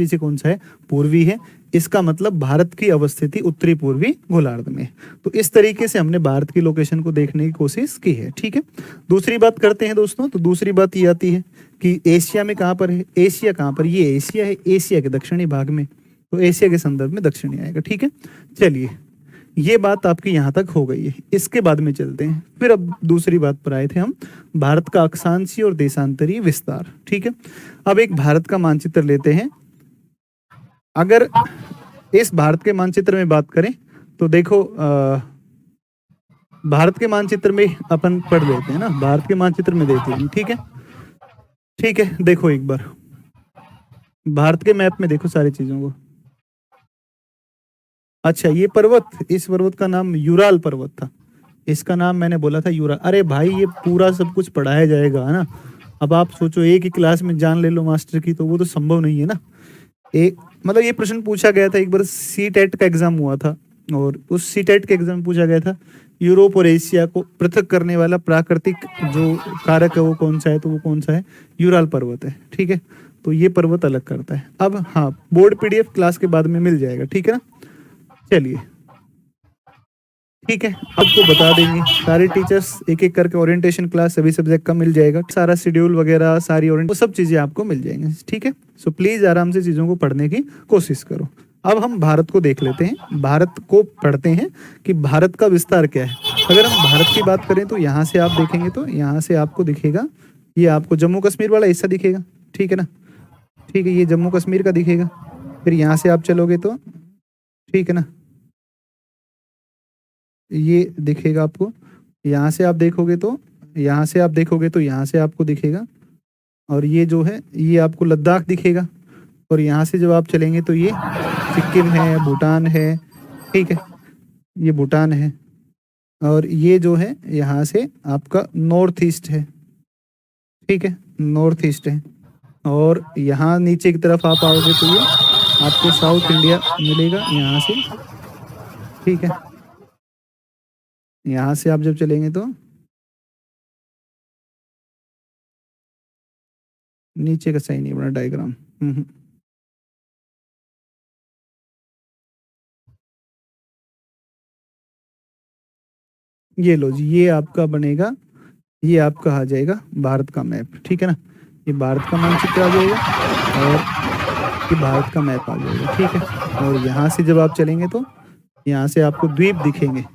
से कौन सा है, पूर्वी है। इसका मतलब भारत की अवस्थिति उत्तरी पूर्वी गोलार्ध में। तो इस तरीके से हमने भारत की लोकेशन को देखने की कोशिश की है। ठीक है, दूसरी बात करते हैं दोस्तों। तो दूसरी बात ये आती है कि एशिया में कहाँ पर है, एशिया कहाँ पर, ये एशिया है, एशिया के दक्षिणी भाग में। तो एशिया के संदर्भ में दक्षिणी आएगा। ठीक है, चलिए ये बात आपकी यहाँ तक हो गई है। इसके बाद में चलते हैं, फिर अब दूसरी बात पर आए थे हम, भारत का अक्षांशीय और देशांतरीय विस्तार। ठीक है, अब एक भारत का मानचित्र लेते हैं। अगर इस भारत के मानचित्र में बात करें तो देखो, भारत के मानचित्र में अपन पढ़ लेते हैं ना, भारत के मानचित्र में देखते हैं। ठीक है, ठीक है, देखो एक बार भारत के मैप में देखो सारी चीजों को। अच्छा, ये पर्वत, इस पर्वत का नाम यूराल पर्वत था। इसका नाम मैंने बोला था यूराल। अरे भाई ये पूरा सब कुछ पढ़ाया जाएगा, है ना। अब आप सोचो एक ही क्लास में जान ले लो मास्टर की, तो वो तो संभव नहीं है ना। एक मतलब ये प्रश्न पूछा गया था एक बार, सी टेट का एग्जाम हुआ था, और उस सी टेट के एग्जाम में पूछा गया था यूरोप और एशिया को पृथक करने वाला प्राकृतिक जो कारक है वो कौन सा है, तो वो कौन सा है, यूराल पर्वत है। ठीक है, तो ये पर्वत अलग करता है। अब हाँ, बोर्ड पीडीएफ क्लास के बाद में मिल जाएगा। ठीक है ना, चलिए ठीक है, आपको बता देंगे सारे टीचर्स एक एक करके, ओरिएंटेशन क्लास सभी सब्जेक्ट का मिल जाएगा, सारा शेड्यूल वगैरह, सारी वो सब चीजें आपको मिल जाएंगी। ठीक है, सो प्लीज आराम से चीजों को पढ़ने की कोशिश करो। अब हम भारत को देख लेते हैं, भारत को पढ़ते हैं कि भारत का विस्तार क्या है। अगर हम भारत की बात करें तो यहाँ से आप देखेंगे तो यहाँ से आपको दिखेगा, ये आपको जम्मू कश्मीर वाला हिस्सा दिखेगा। ठीक है ना, ठीक है, ये जम्मू कश्मीर का दिखेगा। फिर यहाँ से आप चलोगे तो, ठीक है ना, ये दिखेगा आपको। यहाँ से आप देखोगे तो, यहाँ से आप देखोगे तो यहाँ से आपको दिखेगा, और ये जो है ये आपको लद्दाख दिखेगा। और यहाँ से जब आप चलेंगे तो ये सिक्किम है, भूटान है। ठीक है, ये भूटान है, और ये जो है यहाँ से आपका नॉर्थ ईस्ट है। ठीक है, नॉर्थ ईस्ट है, और यहाँ नीचे की तरफ आप आओगे तो ये आपको साउथ इंडिया मिलेगा यहाँ से। ठीक है, यहाँ से आप जब चलेंगे तो नीचे का सही नहीं बना डायग्राम। ये लो जी, ये आपका बनेगा, ये आपका आ जाएगा भारत का मैप। ठीक है ना, ये भारत का मानचित्र आ जाएगा, और ये भारत का मैप आ जाएगा। ठीक है, और यहाँ से जब आप चलेंगे तो यहाँ से आपको द्वीप दिखेंगे,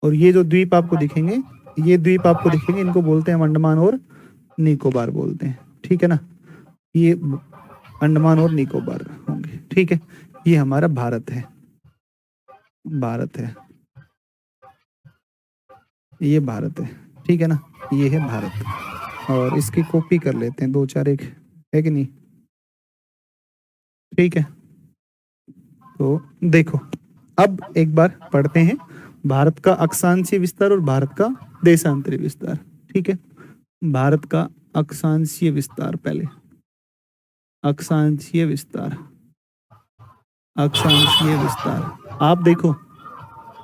और ये जो द्वीप आपको दिखेंगे, ये द्वीप आपको दिखेंगे, इनको बोलते हैं अंडमान और निकोबार बोलते हैं। ठीक है ना, ये अंडमान और निकोबार होंगे। ठीक है, ये हमारा भारत है, भारत है, ये भारत है। ठीक है ना, ये है भारत, और इसकी कॉपी कर लेते हैं दो चार, एक है कि नहीं। ठीक है, तो देखो अब एक बार पढ़ते हैं भारत का अक्षांशीय विस्तार और भारत का देशांतरीय विस्तार। ठीक है, भारत का अक्षांशीय विस्तार, पहले अक्षांशीय विस्तार, अक्षांशीय विस्तार। आप देखो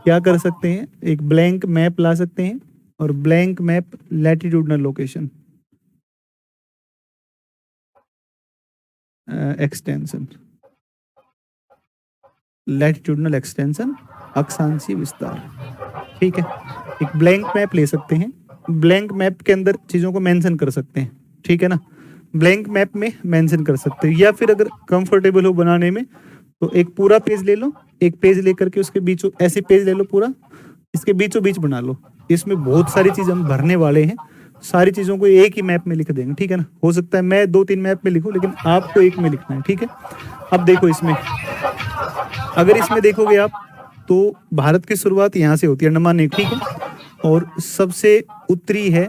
क्या कर सकते हैं, एक ब्लैंक मैप ला सकते हैं, और blank map latitudinal location extension, latitudinal extension, अक्षांशीय विस्तार। ठीक है, एक ब्लैंक मैप ले सकते हैं, ब्लैंक मैप के अंदर चीज़ों को मेंशन कर सकते हैं। ठीक है ना, ब्लैंक मैप में मेंशन कर सकते हैं, या फिर अगर कंफर्टेबल हो बनाने में तो एक पूरा पेज ले लो, एक पेज लेकर के उसके बीचों, ऐसे पेज ले लो पूरा, इसके बीचों बीच बना लो। इसमें बहुत सारी चीज़ हम भरने वाले हैं, सारी चीज़ों को एक ही मैप में लिख देंगे। ठीक है ना, हो सकता है मैं 2-3 मैप में लिखूं, लेकिन आपको एक में लिखना है। ठीक है, अब देखो इसमें, अगर इसमें देखोगे आप तो भारत की शुरुआत यहाँ से होती है, अंडमान निकोबार। ठीक है, और सबसे उत्तरी है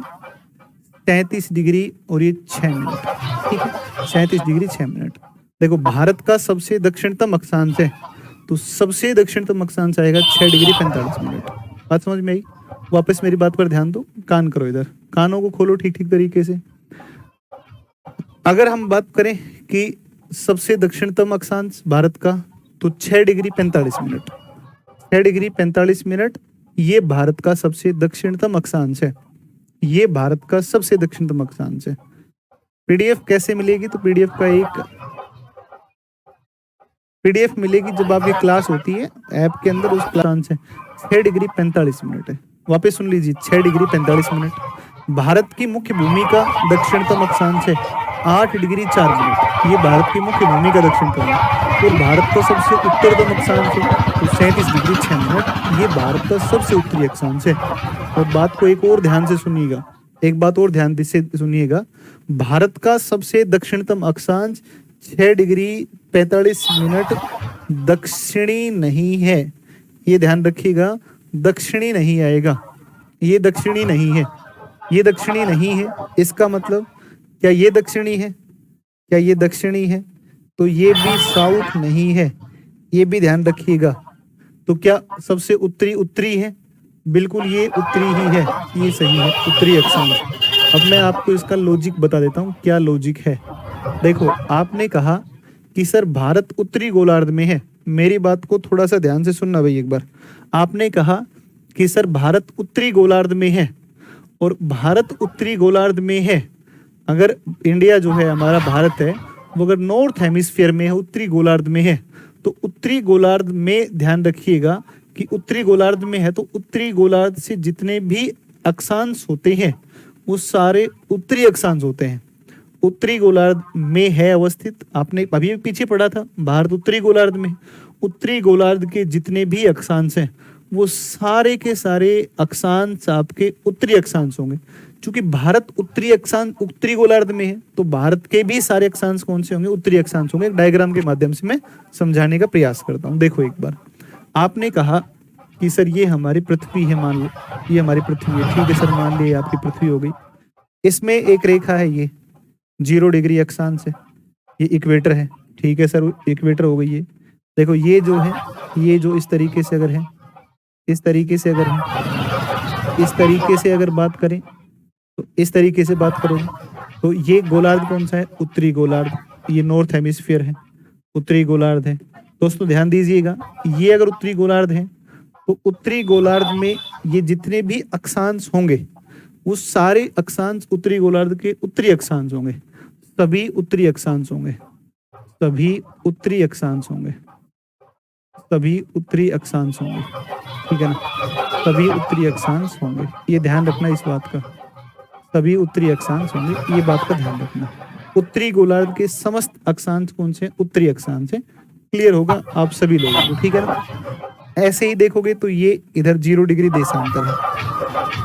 33 डिग्री और ये 6 मिनट। ठीक है, 37 डिग्री 6 मिनट। देखो भारत का सबसे दक्षिणतम अक्षांश है, तो सबसे दक्षिणतम अक्षांश आएगा 6 डिग्री 45 मिनट। बात समझ में आई? वापस मेरी बात पर ध्यान दो, कान करो, इधर कानों को खोलो ठीक ठीक तरीके से। अगर हम बात करें कि सबसे दक्षिणतम अक्षांश भारत का, तो 6 डिग्री 45 मिनट, 6 डिग्री 45 मिनट, ये भारत का सबसे दक्षिणतम अक्षांश है, ये भारत का सबसे दक्षिणतम अक्षांश है। पीडीएफ कैसे मिलेगी? तो पीडीएफ का एक PDF मिलेगी जब आपकी क्लास होती है ऐप के अंदर। उस क्लास है 6 डिग्री 45 मिनट है। वापस सुन लीजिए, 6 डिग्री 45 मिनट। भारत की मुख्य भूमि का दक्षिणतम अक्षांश है 8 डिग्री 4 मिनट। ये भारत की मुख्य भूमि का दक्षिणतम है। और भारत का सबसे उत्तरतम अक्षांश है तो 37 डिग्री 6 मिनट। ये भारत का सबसे उत्तरी अक्षांश है। और बात को एक और ध्यान से सुनिएगा, एक बात और ध्यान से सुनिएगा। भारत का सबसे दक्षिणतम अक्षांश 6 डिग्री 45 मिनट दक्षिणी नहीं है। ये ध्यान रखिएगा, दक्षिणी नहीं आएगा, ये दक्षिणी नहीं है, ये दक्षिणी नहीं है। इसका मतलब क्या ये दक्षिणी है? क्या ये दक्षिणी है? तो ये भी साउथ नहीं है, ये भी ध्यान रखिएगा। तो क्या सबसे उत्तरी उत्तरी है? बिल्कुल ये उत्तरी ही है, ये सही है, उत्तरी अक्षांश। अब मैं आपको इसका लॉजिक बता देता हूँ, क्या लॉजिक है। देखो, आपने कहा कि सर भारत उत्तरी गोलार्ध में है। मेरी बात को थोड़ा सा ध्यान से सुनना भाई एक बार। आपने कहा कि सर भारत उत्तरी गोलार्ध में है, और भारत उत्तरी गोलार्ध में है। अगर इंडिया जो है हमारा भारत है वो अगर नॉर्थ हेमिस्फीयर में है, उत्तरी गोलार्ध में है, तो उत्तरी गोलार्ध में ध्यान रखिएगा कि उत्तरी गोलार्ध में है तो उत्तरी गोलार्ध से जितने भी अक्षांश होते हैं वो सारे उत्तरी अक्षांश होते हैं। उत्तरी गोलार्ध में है अवस्थित। आपने अभी पीछे पढ़ा था, भारत उत्तरी गोलार्ध में। उत्तरी गोलार्ध के जितने भी अक्षांश हैं वो सारे के सारे अक्षांश आपके उत्तरी अक्षांश होंगे। क्योंकि भारत उत्तरी अक्षांश उत्तरी गोलार्ध में है तो भारत के भी सारे अक्षांश कौन से होंगे? उत्तरी अक्षांश होंगे। डायग्राम के माध्यम से मैं समझाने का प्रयास करता हूँ। देखो एक बार, आपने कहा कि सर ये हमारी पृथ्वी है, मान लो ये हमारी पृथ्वी है। ठीक है सर, मान लिया आपकी पृथ्वी हो गई। इसमें एक रेखा है, ये 0 डिग्री अक्षांश है, ये इक्वेटर है। ठीक है सर, इक्वेटर हो गई ये। देखो ये जो है, ये जो इस तरीके से अगर है, इस तरीके से अगर है, इस तरीके से अगर बात करें तो इस तरीके से बात करोगे तो ये गोलार्ध कौन सा है? उत्तरी गोलार्ध। ये नॉर्थ हेमिस्फीयर है, उत्तरी गोलार्ध है। दोस्तों ध्यान दीजिएगा, ये अगर उत्तरी गोलार्ध है तो उत्तरी गोलार्ध में ये जितने भी अक्षांश होंगे वो सारे अक्षांश उत्तरी गोलार्ध के उत्तरी अक्षांश होंगे। सभी उत्तरी अक्षांश होंगे, सभी उत्तरी अक्षांश होंगे, सभी उत्तरी अक्षांश होंगे। ठीक है ना, सभी उत्तरी अक्षांश होंगे। ये ध्यान रखना इस बात का, सभी उत्तरी अक्षांश होंगे, ये बात का ध्यान रखना। उत्तरी गोलार्ध के समस्त अक्षांश कौन से? उत्तरी अक्षांश है। क्लियर होगा आप सभी लोगों को? ठीक है ना। ऐसे ही देखोगे तो ये इधर 0 डिग्री देशांतर है,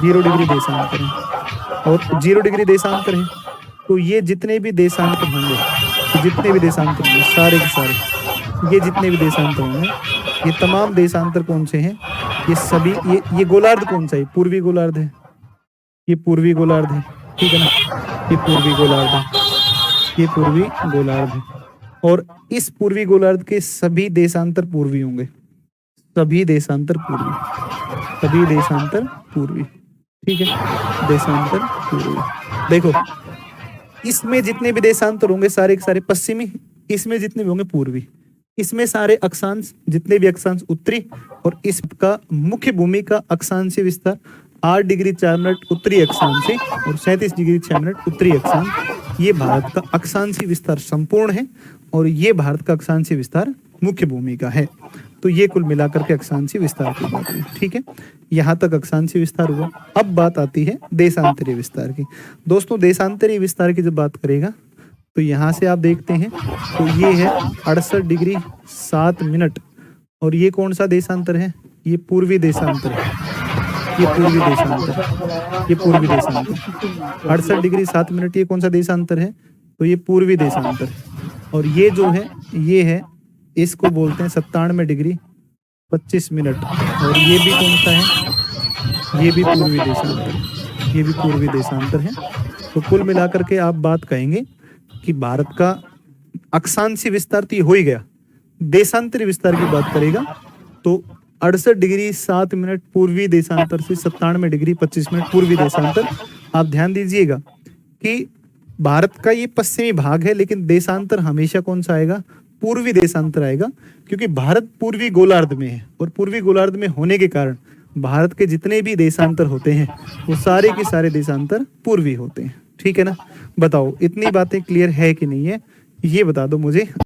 0 डिग्री देशांतर है, और 0 डिग्री देशांतर है तो ये जितने भी देशांतर होंगे, तो जितने भी देशांतर होंगे सारे के सारे, ये जितने भी देशांतर होंगे, ये तमाम देशांतर कौन से हैं? ये सभी, ये गोलार्ध कौन सा है? पूर्वी गोलार्ध है, ये पूर्वी गोलार्ध है। ठीक है ना, ये पूर्वी गोलार्ध है, ये पूर्वी गोलार्ध है। और इस पूर्वी गोलार्ध के सभी देशांतर पूर्वी होंगे, सभी देशांतर पूर्वी, सभी देशांतर पूर्वी। ठीक है, देशांतर पूर्वी। देखो इसमें जितने भी देशांतर होंगे सारे के सारे पश्चिमी, इसमें जितने भी होंगे पूर्वी, इसमें सारे अक्षांश जितने भी अक्षांश उत्तरी, और इसका मुख्य भूमि का अक्षांशीय विस्तार 8 डिग्री 4 मिनट उत्तरी अक्षांश है और 37 डिग्री 6 मिनट उत्तरी अक्षांश। ये भारत का अक्षांशीय विस्तार संपूर्ण है और ये भारत का अक्षांशीय विस्तार मुख्य भूमि का है। तो ये कुल मिलाकर के अक्षांशीय विस्तार की बात है। ठीक है, यहाँ तक अक्षांशीय विस्तार हुआ। अब बात आती है देशांतरीय विस्तार की। दोस्तों देशांतरीय विस्तार की जब बात करेगा तो यहाँ से आप देखते हैं तो ये है 68 डिग्री 7 मिनट, और ये कौन सा देशांतर है? ये पूर्वी देशांतर है, ये पूर्वी देशांतर, ये पूर्वी देशांतर। 68 डिग्री 7 मिनट ये कौन सा देशांतर है? तो ये पूर्वी देशांतर। और ये जो है, ये है, इसको बोलते हैं 97 डिग्री 25 मिनट, और ये भी कौन सा है? ये भी पूर्वी देशांतर, ये भी पूर्वी देशांतर है। तो कुल मिलाकर के आप बात कहेंगे कि भारत का अक्षांशीय विस्तार तो हो ही गया। देशांतरीय विस्तार की बात करेगा तो 68 डिग्री 7 मिनट पूर्वी देशांतर से 97 डिग्री 25 मिनट पूर्वी देशांतर। आप ध्यान दीजिएगा कि भारत का ये पश्चिमी भाग है, लेकिन देशांतर हमेशा कौन सा आएगा? पूर्वी देशांतर आएगा, क्योंकि भारत पूर्वी गोलार्ध में है और पूर्वी गोलार्ध में होने के कारण भारत के जितने भी देशांतर होते हैं वो सारे के सारे देशांतर पूर्वी होते हैं। ठीक है ना। बताओ इतनी बातें क्लियर है कि नहीं है, ये बता दो मुझे।